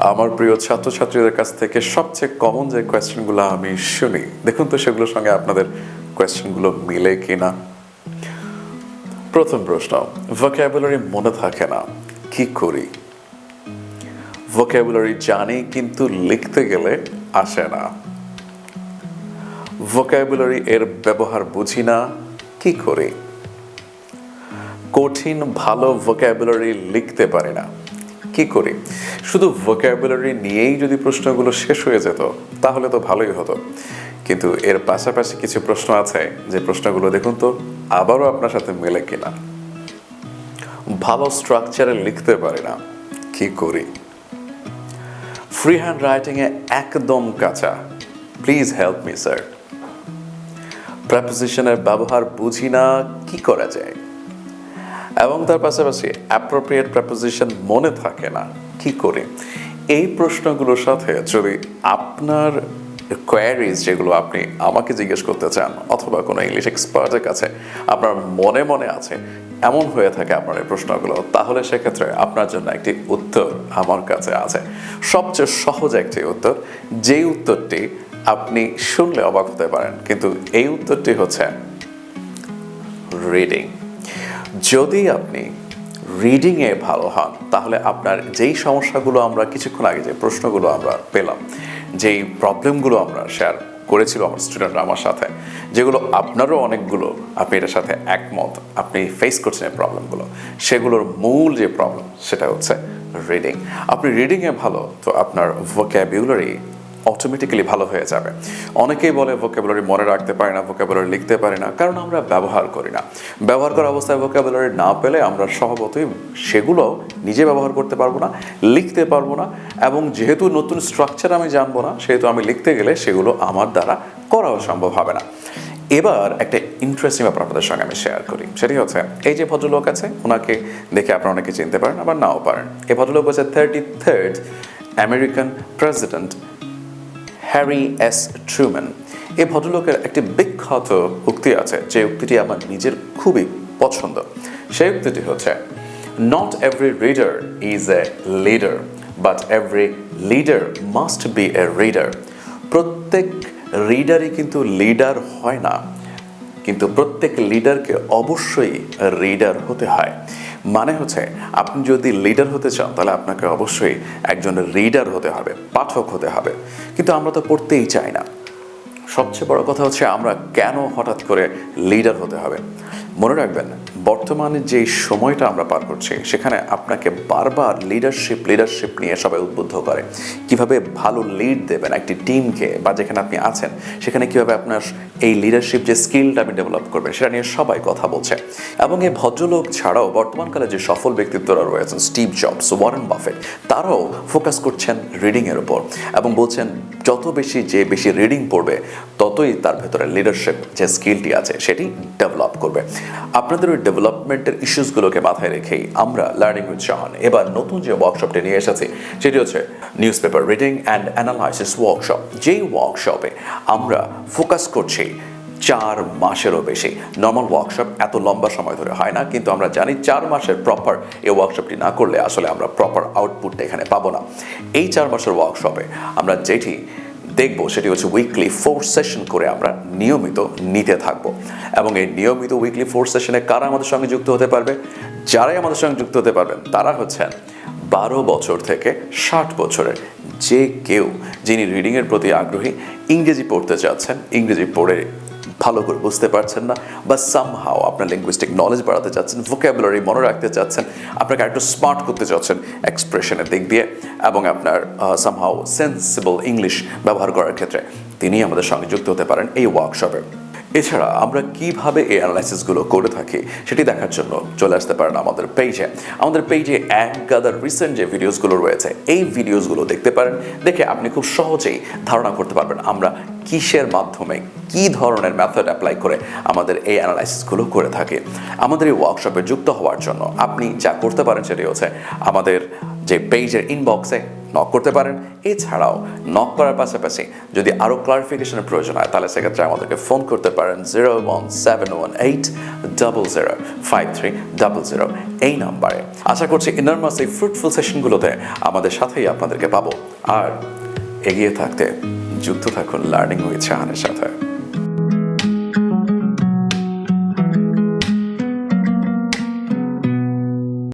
আমার প্রিয় ছাত্রছাত্রীদের কাছ থেকে সবচেয়ে কমন যে কোয়েশ্চেনগুলো আমি শুনি, দেখুন তো সেগুলোর সঙ্গে আপনাদের কোয়েশ্চেনগুলো মিলে কিনা। প্রথম প্রশ্ন, ভোক্যাবুলারি মনে থাকে না, কি করি? ভোক্যাবুলারি জানি কিন্তু লিখতে গেলে আসে না। ভোক্যাবুলারি এর ব্যবহার বুঝি না, কি করি? কঠিন ভালো ভোক্যাবুলারি লিখতে পারি না, কি করি? শুধু ভোক্যাবুলারি নিয়েই যদি প্রশ্নগুলো শেষ হয়ে যেত তাহলে তো ভালোই হতো, কিন্তু এর পাশাপাশি কিছু প্রশ্ন আছে যে প্রশ্নগুলো দেখুন তো আবারও আপনার সাথে মেলে কিনা। ভালো স্ট্রাকচারে লিখতে পারি না, কি করি? ফ্রি হ্যান্ড রাইটিংয়ে একদম কাঁচা, প্লিজ হেল্প মি স্যার। প্রেপোজিশনের ব্যবহার বুঝি না, কি করা যায়? এবং তার পাশাপাশি অ্যাপ্রোপ্রিয়েট প্রেপোজিশন মনে থাকে না, কি করি? এই প্রশ্নগুলোর সাথে যদি আপনার কোয়ারিজ যেগুলো আপনি আমাকে জিজ্ঞেস করতে চান অথবা কোনো ইংলিশ এক্সপার্টের কাছে আপনার মনে মনে আছে এমন হয়ে থাকে আপনার এই প্রশ্নগুলো, তাহলে সেক্ষেত্রে আপনার জন্য একটি উত্তর আমার কাছে আছে। সবচেয়ে সহজ একটি উত্তর, যেই উত্তরটি আপনি শুনলে অবাক হতে পারেন, কিন্তু এই উত্তরটি হচ্ছে রিডিং। যদি আপনি রিডিংয়ে ভালো হন তাহলে আপনার যেই সমস্যাগুলো আমরা কিছুক্ষণ আগে যে প্রশ্নগুলো আমরা পেলাম, যেই প্রবলেমগুলো আমরা শেয়ার করেছিল আমার স্টুডেন্টরা আমার সাথে, যেগুলো আপনারও অনেকগুলো আপনি এটার সাথে একমত, আপনি ফেস করছেন এই প্রবলেমগুলো, সেগুলোর মূল যে প্রবলেম সেটা হচ্ছে রিডিং। আপনি রিডিংয়ে ভালো তো আপনার ভোক্যাবুলারি অটোমেটিক্যালি ভালো হয়ে যাবে। অনেকেই বলে ভোক্যাবুলারি মনে রাখতে পারে না, ভোক্যাবুলারি লিখতে পারে না, কারণ আমরা ব্যবহার করি না। ব্যবহার করা অবস্থায় ভোক্যাবুলারি না পেলে আমরা স্বভাবতই সেগুলো নিজে ব্যবহার করতে পারবো না, লিখতে পারবো না, এবং যেহেতু নতুন স্ট্রাকচার আমি জানবো না সেহেতু আমি লিখতে গেলে সেগুলো আমার দ্বারা করাও সম্ভব হবে না। এবার একটা ইন্টারেস্টিং ব্যাপার আপনাদের সঙ্গে আমি শেয়ার করি, সেটি হচ্ছে এই যে ভদ্রলোক আছে ওনাকে দেখে আপনারা অনেকে চিনতে পারেন আবার নাও পারেন। এই ভদ্রলোক হচ্ছে 33rd American president Harry S Truman. এই ভদ্রলোকের একটি বিখ্যাত উক্তি আছে, যে উক্তিটি আমার নিজের খুবই পছন্দ। সেই উক্তিটি হচ্ছে, not every reader is a leader but every leader must B A reader. প্রত্যেক রিডারই কিন্তু লিডার হয় না, কিন্তু প্রত্যেক লিডারকে অবশ্যই রিডার হতে হয়। মানে হচ্ছে আপনি যদি লিডার হতে চান তাহলে আপনাকে অবশ্যই একজন রিডার হতে হবে, পাঠক হতে হবে, কিন্তু আমরা তো পড়তেই চাই না। সবচেয়ে বড় কথা হচ্ছে আমরা কেন হঠাৎ করে লিডার হতে হবে? মনে রাখবেন, বর্তমানে যে সময়টা আমরা পার করছি সেখানে আপনাকে বারবার লিডারশিপ নিয়ে সবাই উদ্বুদ্ধ করে। কিভাবে ভালো লিড দেবেন একটি টিমকে, বা যেখানে আপনি আছেন সেখানে কিভাবে আপনার এই লিডারশিপ যে স্কিলটা আপনি ডেভেলপ করবেন সেটা নিয়ে সবাই কথা বলছে। এবং এই ভদ্রলোক ছাড়াও বর্তমানকালে যে সফল ব্যক্তিত্বরা রয়েছেন, স্টিভ জবস, ওয়ারেন বাফেট, তারাও ফোকাস করছেন রিডিংয়ের উপর এবং বলছেন যত বেশি রিডিং পড়বে ততই তার ভেতরে লিডারশিপ যে স্কিলটি আছে সেটি ডেভেলপ করবে। আপনাদের ওই ডেভেলপমেন্টের ইস্যুসগুলোকে মাথায় রেখেই আমরা লার্নিং উইথ শাহান এবার নতুন যে ওয়ার্কশপটি নিয়ে এসেছি সেটি হচ্ছে news paper reading and analysis workshop. যেই ওয়ার্কশপে আমরা ফোকাস করছি 4 মাসেরও বেশি। নর্মাল ওয়ার্কশপ এত লম্বা সময় ধরে হয় না, কিন্তু আমরা জানি 4 মাসের প্রপার এই ওয়ার্কশপটি না করলে আসলে আমরা প্রপার আউটপুটটা এখানে পাবো না। এই 4 মাসের ওয়ার্কশপে আমরা যেটি দেখব সেটি হচ্ছে উইকলি 4 সেশন করে আমরা নিয়মিত নিতে থাকবো। এবং এই নিয়মিত উইকলি 4 সেশনে কারা আমাদের সঙ্গে যুক্ত হতে পারবে? যারাই আমাদের সঙ্গে যুক্ত হতে পারবেন তারা হচ্ছেন 12 বছর থেকে 60 বছরের যে কেউ, যিনি রিডিংয়ের প্রতি আগ্রহী, ইংরেজি পড়তে চাচ্ছেন, ইংরেজি পড়ে ভালো করে বুঝতে পারছেন না, বা সামহাও আপনার লিঙ্গুইস্টিক নলেজ বাড়াতে চাচ্ছেন, ভোক্যাবুলারি মনে রাখতে চাচ্ছেন, আপনাকে একটু স্মার্ট করতে চাচ্ছেন এক্সপ্রেশনের দিক দিয়ে, এবং আপনার সামহাও সেন্সিবল ইংলিশ ব্যবহার করার ক্ষেত্রে, তিনি আমাদের সঙ্গে যুক্ত হতে পারেন এই ওয়ার্কশপে। এছাড়া আমরা কিভাবে এই অ্যানালাইসিসগুলো করে থাকি সেটি দেখার জন্য চলে আসতে পারেন আমাদের পেজে। আমাদের পেজে একগাদার রিসেন্ট যে ভিডিওসগুলো রয়েছে এই ভিডিওসগুলো দেখতে পারেন। দেখে আপনি খুব সহজেই ধারণা করতে পারবেন আমরা কিসের মাধ্যমে, কী ধরনের মেথড অ্যাপ্লাই করে আমাদের এই অ্যানালাইসিসগুলো করে থাকি। আমাদের এই ওয়ার্কশপে যুক্ত হওয়ার জন্য আপনি যা করতে পারেন সেটি হচ্ছে আমাদের যে পেজের ইনবক্সে নক করতে পারেন। এছাড়াও নক করার পাশাপাশি যদি আরও ক্লারিফিকেশনের প্রয়োজন হয় তাহলে সেক্ষেত্রে আমাদেরকে ফোন করতে পারেন 01718 005300। এই নাম্বারে। আশা করছি ইনরমাস এই ফ্রুটফুল সেশনগুলোতে আমাদের সাথেই আপনাদেরকে পাবো। আর এগিয়ে থাকতে যুক্ত থাকুন লার্নিং উইথ শাহানের সাথে।